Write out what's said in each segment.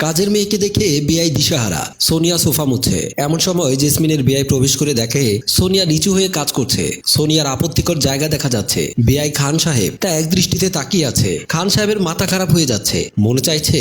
কাজের মেয়েকে দেখে বিআই দিশাহারা। সোনিয়া সোফা মুছছে। এমন সময় জেসমিনের বিআই প্রবেশ করে দেখে সোনিয়া নিচু হয়ে কাজ করছে। সোনিয়ার আপত্তিকর জায়গা দেখা যাচ্ছে। বিআই খান সাহেব তা এক দৃষ্টিতে তাকিয়ে আছে। খান সাহেবের মাথা খারাপ হয়ে যাচ্ছে। মনে চাইছে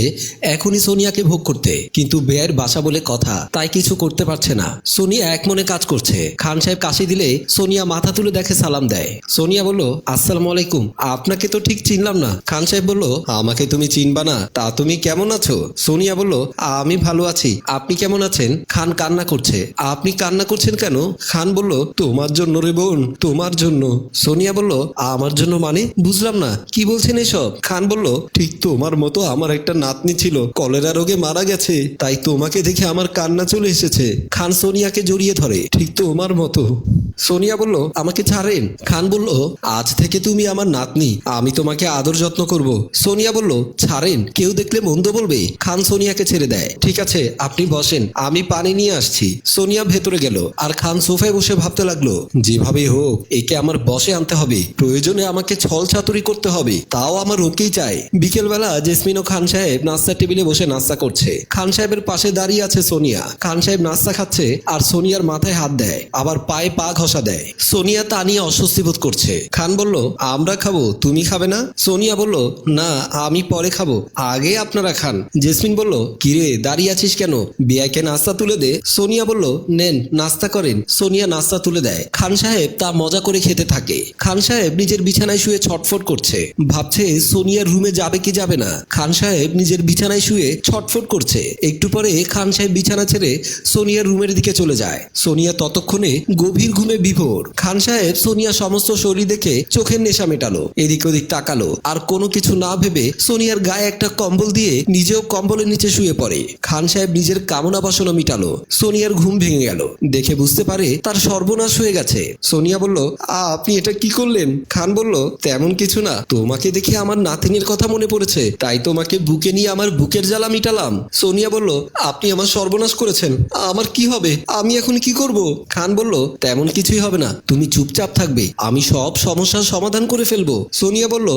এখনই সোনিয়াকে ভোগ করতে, কিন্তু বিআইয়ের বাসা বলে কথা, তাই কিছু করতে পারছে না। সোনিয়া এক মনে কাজ করছে। খান সাহেব কাশি দিলে সোনিয়া মাথা তুলে দেখে, সালাম দেয়। সোনিয়া বলল, আসসালামু আলাইকুম। আপনাকে তো ঠিক চিনলাম না। খান সাহেব বলল, আমাকে তুমি চিনবা না? তা তুমি কেমন আছো? সোনিয়া বলল, আমি ভালো আছি। আপনি কেমন আছেন? খান কান্না করছে। আপনি কান্না করছেন কেন? খান বলল, তোমার জন্য রে বোন, তোমার জন্য। সোনিয়া বলল, আমার জন্য মানে? বুঝলাম না, কি বলছেন এসব? খান বলল, ঠিক তোমার মতো আমার একটা নাতনি ছিল, কলেরা রোগে মারা গেছে, তাই তোমাকে দেখে আমার কান্না চলে এসেছে। খান সোনিয়াকে জড়িয়ে ধরে, ঠিক তোমার মতো। সোনিয়া বলল, আমাকে ছাড়েন। খান বলল, আজ থেকে তুমি আমার নাতনি, আমি তোমাকে আদর যত্ন করব। সোনিয়া বলল, ছাড়েন, কেউ দেখলে মন্দ বলবে। খান সোনিয়াকে ছেড়ে দেয়। ঠিক আছে, আপনি বসেন, আমি পানি নিয়ে আসছি। সোনিয়া ভেতরে গেল, আর খান সোফায় বসে ভাবতে লাগলো, যেভাবে হোক একে আমার বসে আনতে হবে, প্রয়োজনে আমাকে ছল চাতুরি করতে হবে, তাও আমার ওকেই চাই। বিকেলবেলা জেসমিন ও খান সাহেব নাস্তার টেবিলে বসে নাস্তা করছে। খান সাহেবের পাশে দাঁড়িয়ে আছে সোনিয়া। খান সাহেব নাস্তা খাচ্ছে আর সোনিয়ার মাথায় হাত দেয়, আবার পায়ে পা ঘষা দেয়। সোনিয়া তা নিয়ে অস্বস্তি বোধ করছে। খান বলল, আমরা খাবো, তুমি খাবে না? সোনিয়া বলল, না, আমি পরে খাবো, আগে আপনারা খান। জেসমিন বলল, কিরে দাঁড়িয়ে আছিস কেন? বিয়াইকে নাস্তা তুলে দে। সোনিয়া বলল, নেন নাস্তা করেন। সোনিয়া নাস্তা তুলে দেয়। খান সাহেব তা মজা করে খেতে থাকে। খান সাহেব নিজের বিছানায় শুয়ে ছটফট করছে, ভাবছে সোনিয়ার রুমে যাবে কি যাবে না। খান সাহেব নিজের বিছানায় শুয়ে ছটফট করছে। একটু পরে খান সাহেব বিছানা ছেড়ে সোনিয়ার রুমের দিকে চলে যায়। সোনিয়া ততক্ষণে গভীর ঘুমে বিভোর। খান সাহেব সোনিয়া সমস্ত শরীর দেখে চোখের নেশা মেটালো, এদিক ওদিক তাকালো, আর কোনো কিছু না ভেবে সোনিয়ার গায়ে একটা কম্বল দিয়ে নিজেও কম্বলের নিচে শুয়ে পড়ে। খান সাহেব নিজের কামনা বাসনা মিটালো। সোনিয়ার ঘুম ভেঙে গেল। দেখে বুঝতে পারে তার সর্বনাশ হয়ে গেছে। সোনিয়া বলল, আপনি এটা কি করলেন? খান বলল, তেমন কিছু না, তোমাকে দেখে আমার নাতিনের কথা মনে পড়েছে, তাই তোমাকে বুকে নিয়ে আমার বুকের জ্বালা মিটালাম। সোনিয়া বলল, আপনি আমার সর্বনাশ করেছেন, আমার কি হবে? আমি এখন কি করব? খান বলল, তেমন কিছুই হবে না, তুমি চুপচাপ থাকবে, আমি সব সমস্যার সমাধান করে ফেলবো। সোনিয়া বলল,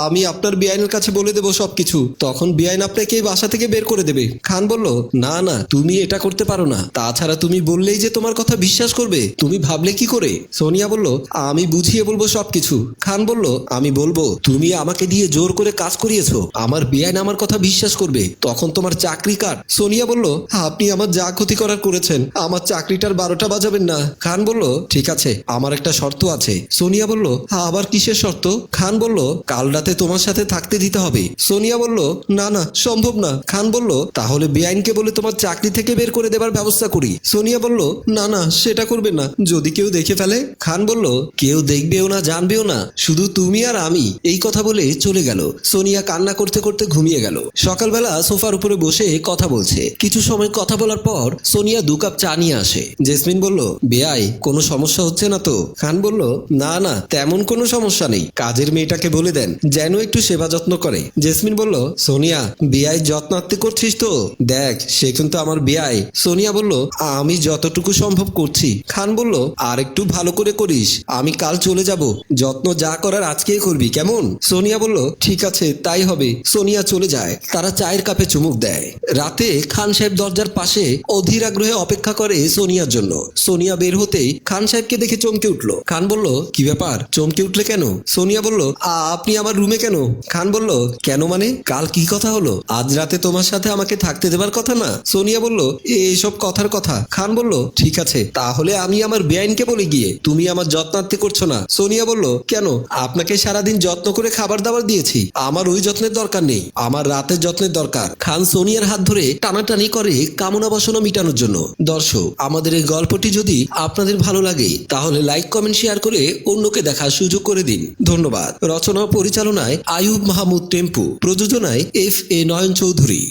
আমি আপনার বেআইনের কাছে বলে দেবো সবকিছু, তখন বেআইন আপনাকে এই বাসা থেকে বের করে দেবে। খান বলল, না না, তুমি এটা করতে পারো না, তাছাড়া তুমি বললেই যে তোমার কথা বিশ্বাস করবে, তুমি ভাবলে কি করে? সোনিয়া বলল, আমি বুঝিয়ে বলবো সবকিছু। খান বলল, আমি বলবো তুমি আমাকে দিয়ে জোর করে কাজ করিয়েছো, আমার বেআইন আমার কথা বিশ্বাস করবে, তখন তোমার চাকরি কাট। সোনিয়া বলল, আপনি আমার যা ক্ষতি করার করেছেন, আমার চাকরিটার 12টা বাজাবেন না। খান বলল, ঠিক আছে, আমার একটা শর্ত আছে। সোনিয়া বলল, আবার কিসের শর্ত? খান বলল, কাল রাতে তোমার সাথে থাকতে দিতে হবে। সোনিয়া বলল, না না, সম্ভব না। খান বলল, তাহলে বেআইনকে বলে তোমার চাকরি থেকে বের করে দেবার ব্যবস্থা করি। সোনিয়া বলল, না না, সেটা করবে না, যদি কেউ দেখে ফেলে। খান বলল, কেউ দেখবেও না, জানবেও না, শুধু তুমি আর আমি। এই কথা বলে চলে গেল। সোনিয়া কান্না করতে করতে ঘুমিয়ে গেল। সকালবেলা সোফার উপরে বসে কথা বলছে। কিছু সময় কথা বলার পর সোনিয়া 2 কাপ চা নিয়ে আসে। জেসমিন বলল, বেআই কোনো সমস্যা হচ্ছে না তো? খান বলল, না না, তেমন কোনো সমস্যা নেই, কাজের মেয়েটাকে বলে দেন যেন একটু সেবা যত্ন করে। জেসমিন বলল, সোনিয়া, বেআই যত্নার্থে করছিস তো? দেখ, সে কিন্তু আমার বেআই। সোনিয়া বলল, আমি যতটুকু সম্ভব করছি। খান বলল, আর একটু ভালো করে করিস, আমি কাল চলে যাব, যত্ন যা করার আজকেই করবি, কেমন? সোনিয়া বলল, ঠিক আছে, তাই হবে। সোনিয়া চলে যায়। তারা চায়ের কাপে চুমুক দেয়। রাতে খান সাহেব দরজার পাশে অধীর আগ্রহে অপেক্ষা করে সোনিয়ার জন্য। সোনিয়া বের হতেই খান সাহেবকে দেখে চমকে উঠল। খান বলল, কি ব্যাপার, চমকে উঠলে কেন? সোনিয়া বলল, আপনি আমার রুমে কেন? খান বলল, কেন মানে? কাল কি কথা হলো? আজ রাতে তোমার সাথে আমাকে থাকতে দেবার কথা না? সোনিয়া বলল, এইসব কথার কথা। খান বলল, ঠিক আছে, তাহলে আমি আমার বেআইনকে বলে গিয়ে তুমি আমার যত্নার্থে করছো না। সোনিয়া বলল, কেন? আপনাকে সারাদিন যত্ন করে খাবার দাবার দিয়েছি, আমার ওই যত্নের দরকার নেই, আমার রাতের যত্নের দরকার। খান সোনিয়ার হাত ধরে টানাটানি করে কামনা বাসনা মিটানোর জন্য। দর্শক, আমাদের এই গল্পটি যদি আপনাদের ভালো লাগে তাহলে লাইক, কমেন্ট, শেয়ার করে অন্যকে দেখার সুযোগ করে দিন। ধন্যবাদ। রচনা ও পরিচালনায় আয়ুব মাহমুদ টেম্পু, প্রযোজনায় FA নয়ন চৌধুরী।